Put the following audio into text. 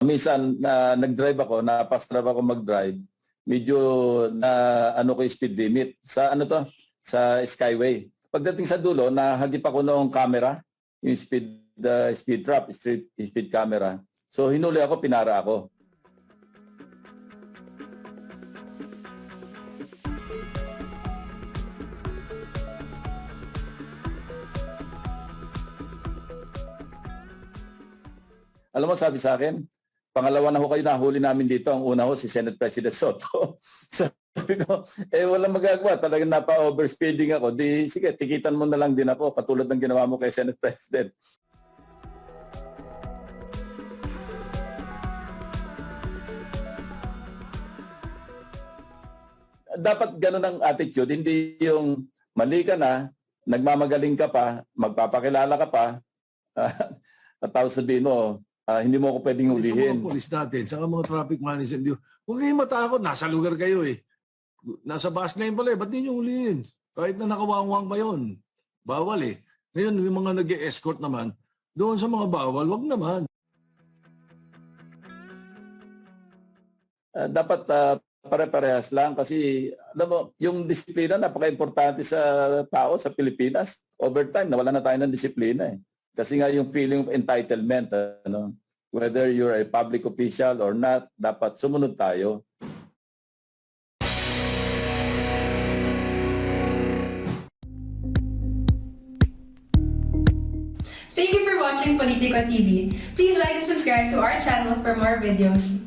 minsan na nag-drive ako, napasarap ako mag-drive, medyo na ano ko yung speed limit sa ano to, sa Skyway. Pagdating sa dulo, nahagip ako noong camera, yung speed trap, speed camera. So hinuli ako, pinara ako. Alam mo, sabi sa akin, pangalawa na ho kayo nahuli namin dito. Ang una ho, si Senate President Soto. Sabi ko, walang magagawa. Talagang napa-overspeeding ako. Di, sige, tikitan mo na lang din ako. Katulad ng ginawa mo kay Senate President. Dapat ganun ang attitude. Hindi yung mali ka na, nagmamagaling ka pa, magpapakilala ka pa, at tapos sabihin mo, hindi mo ako pwedeng ulihin. Sa mga polis natin, sa mga traffic management, huwag kayong matakot, nasa lugar kayo eh. Nasa bus lane pala eh, ba't ninyo ulihin? Kahit na nakawangwang pa yun. Bawal eh. Ngayon, yung mga nag-escort naman, doon sa mga bawal, wag naman. Dapat pare-parehas lang kasi alam mo, yung disiplina napaka-importante sa tao sa Pilipinas. Over time, nawala na tayo ng disiplina eh. Kasi nga yung feeling of entitlement, whether you're a public official or not, dapat sumunod tayo. Thank you for watching Politico TV. Please like and subscribe to our channel for more videos.